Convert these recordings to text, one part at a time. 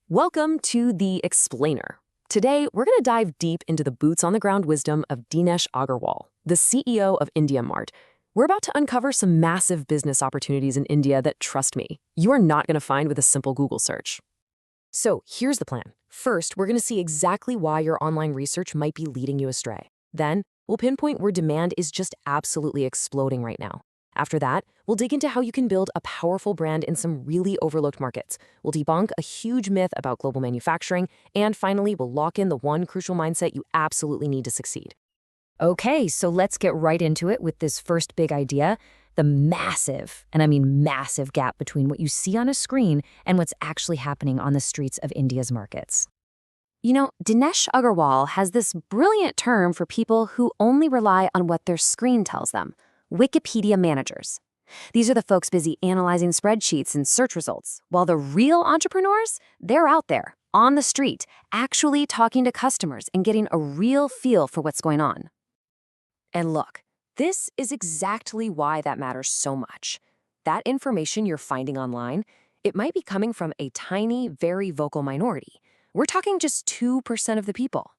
Welcome to The Explainer. Today, we're going to dive deep into the boots-on-the-ground wisdom of Dinesh Agarwal, the CEO of India Mart. We're about to uncover some massive business opportunities in India that, trust me, you are not going to find with a simple Google search. So here's the plan. First, we're going to see exactly why your online research might be leading you astray. Then, we'll pinpoint where demand is just absolutely exploding right now. After that, we'll dig into how you can build a powerful brand in some really overlooked markets. We'll debunk a huge myth about global manufacturing, and finally, we'll lock in the one crucial mindset you absolutely need to succeed. Okay, so let's get right into it with this first big idea, the massive, and I mean massive gap between what you see on a screen and what's actually happening on the streets of India's markets. You know, Dinesh Agarwal has this brilliant term for people who only rely on what their screen tells them: Wikipedia managers. These are the folks busy analyzing spreadsheets and search results, while the real entrepreneurs, they're out there, on the street, actually talking to customers and getting a real feel for what's going on. And look, this is exactly why that matters so much. That information you're finding online, it might be coming from a tiny, very vocal minority. We're talking just 2% of the people.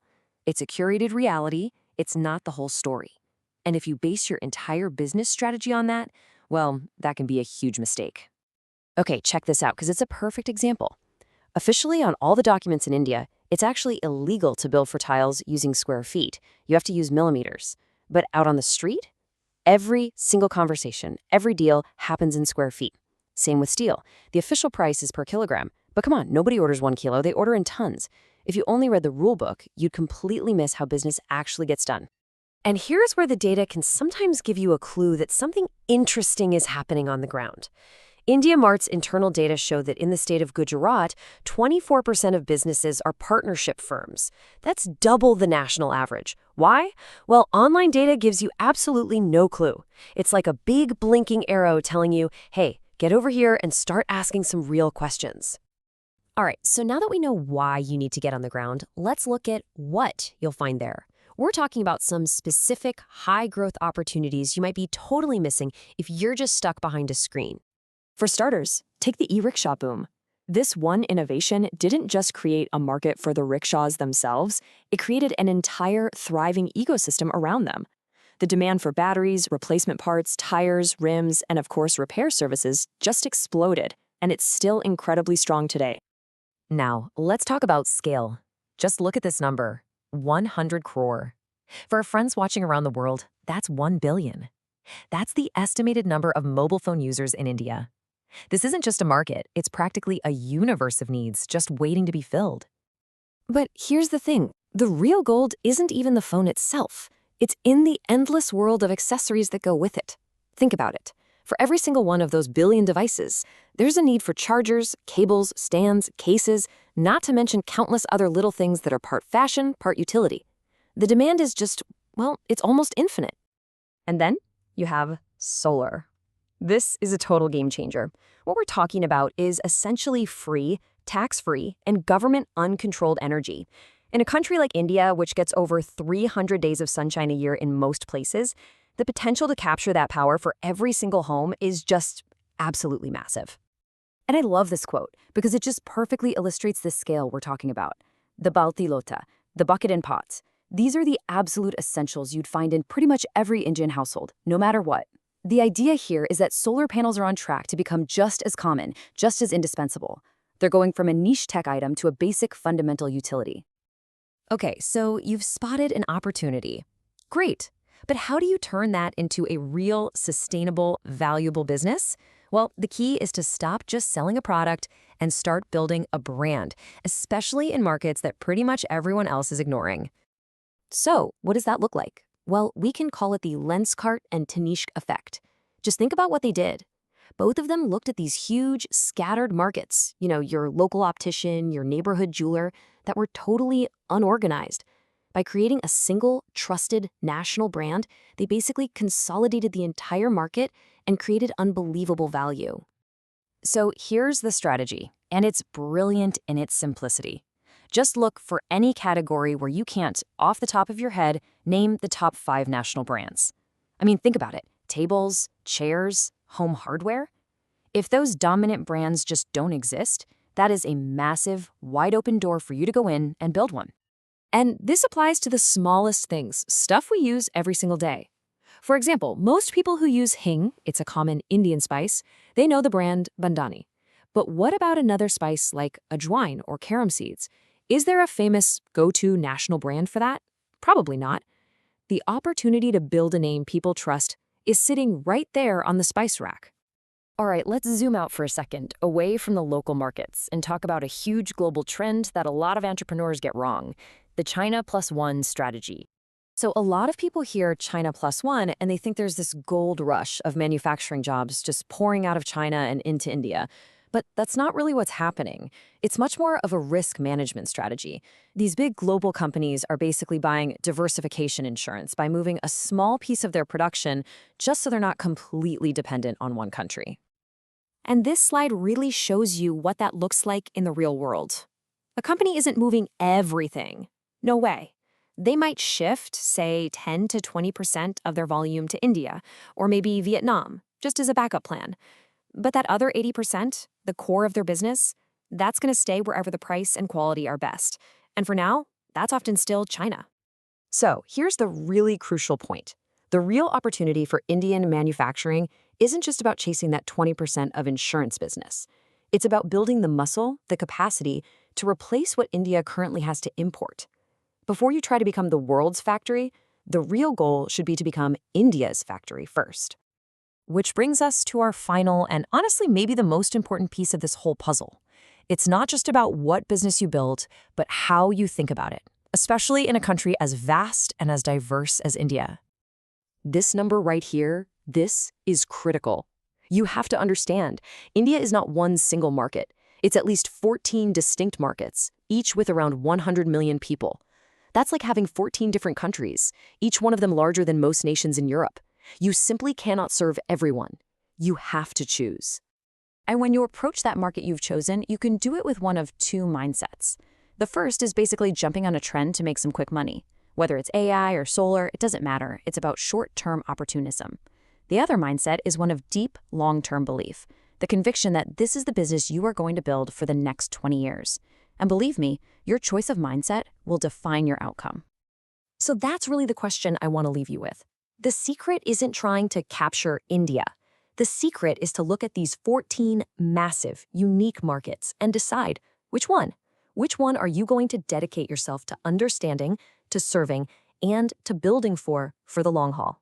It's a curated reality, it's not the whole story. And if you base your entire business strategy on that, well, that can be a huge mistake. Okay, check this out, because it's a perfect example. Officially, on all the documents in India, it's actually illegal to bill for tiles using square feet. You have to use millimeters. But out on the street, every single conversation, every deal happens in square feet. Same with steel. The official price is per kilogram. But come on, nobody orders 1 kilo, they order in tons. If you only read the rule book, you'd completely miss how business actually gets done. And here's where the data can sometimes give you a clue that something interesting is happening on the ground. India Mart's internal data show that in the state of Gujarat, 24% of businesses are partnership firms. That's double the national average. Why? Well, online data gives you absolutely no clue. It's like a big blinking arrow telling you, hey, get over here and start asking some real questions. All right, so now that we know why you need to get on the ground, let's look at what you'll find there. We're talking about some specific high-growth opportunities you might be totally missing if you're just stuck behind a screen. For starters, take the e-rickshaw boom. This one innovation didn't just create a market for the rickshaws themselves, it created an entire thriving ecosystem around them. The demand for batteries, replacement parts, tires, rims, and of course repair services just exploded, and it's still incredibly strong today. Now, let's talk about scale. Just look at this number. 100 crore. For our friends watching around the world, that's 1 billion. That's the estimated number of mobile phone users in India. This isn't just a market, it's practically a universe of needs just waiting to be filled. But here's the thing, the real gold isn't even the phone itself. It's in the endless world of accessories that go with it. Think about it. For every single one of those billion devices, there's a need for chargers, cables, stands, cases, not to mention countless other little things that are part fashion, part utility. The demand is just, well, it's almost infinite. And then you have solar. This is a total game changer. What we're talking about is essentially free, tax-free, and government-uncontrolled energy. In a country like India, which gets over 300 days of sunshine a year in most places, the potential to capture that power for every single home is just absolutely massive. And I love this quote because it just perfectly illustrates the scale we're talking about. The balti lota, the bucket and pots. These are the absolute essentials you'd find in pretty much every Indian household, no matter what. The idea here is that solar panels are on track to become just as common, just as indispensable. They're going from a niche tech item to a basic fundamental utility. Okay, so you've spotted an opportunity. Great. But how do you turn that into a real, sustainable, valuable business? Well, the key is to stop just selling a product and start building a brand, especially in markets that pretty much everyone else is ignoring. So, what does that look like? Well, we can call it the Lenskart and Tanishq effect. Just think about what they did. Both of them looked at these huge, scattered markets, your local optician, your neighborhood jeweler, that were totally unorganized. By creating a single, trusted, national brand, they basically consolidated the entire market and created unbelievable value. So here's the strategy, and it's brilliant in its simplicity. Just look for any category where you can't, off the top of your head, name the top 5 national brands. I mean, think about it. Tables, chairs, home hardware. If those dominant brands just don't exist, That is a massive, wide-open door for you to go in and build one. And this applies to the smallest things, stuff we use every single day. For example, most people who use hing, it's a common Indian spice, they know the brand Bandhani. But what about another spice like ajwain or carom seeds? Is there a famous go-to national brand for that? Probably not. The opportunity to build a name people trust is sitting right there on the spice rack. All right, let's zoom out for a second, away from the local markets, and talk about a huge global trend that a lot of entrepreneurs get wrong: the China plus one strategy. So a lot of people hear China plus one, and they think there's this gold rush of manufacturing jobs just pouring out of China and into India. But that's not really what's happening. It's much more of a risk management strategy. These big global companies are basically buying diversification insurance by moving a small piece of their production just so they're not completely dependent on one country. And this slide really shows you what that looks like in the real world. A company isn't moving everything. No way. They might shift, say, 10 to 20% of their volume to India, or maybe Vietnam, just as a backup plan. But that other 80%, the core of their business, that's going to stay wherever the price and quality are best. And for now, that's often still China. So here's the really crucial point. The real opportunity for Indian manufacturing isn't just about chasing that 20% of insurance business. It's about building the muscle, the capacity, to replace what India currently has to import. Before you try to become the world's factory, the real goal should be to become India's factory first. Which brings us to our final and honestly maybe the most important piece of this whole puzzle. It's not just about what business you build, but how you think about it, especially in a country as vast and as diverse as India. This number right here, this is critical. You have to understand, India is not one single market. It's at least 14 distinct markets, each with around 100 million people. That's like having 14 different countries, each one of them larger than most nations in Europe. You simply cannot serve everyone. You have to choose. And when you approach that market you've chosen, you can do it with one of two mindsets. The first is basically jumping on a trend to make some quick money. Whether it's AI or solar, it doesn't matter. It's about short-term opportunism. The other mindset is one of deep, long-term belief, the conviction that this is the business you are going to build for the next 20 years. And believe me, your choice of mindset will define your outcome. So that's really the question I want to leave you with. The secret isn't trying to capture India. The secret is to look at these 14 massive, unique markets and decide which one. Which one are you going to dedicate yourself to understanding, to serving, and to building for the long haul?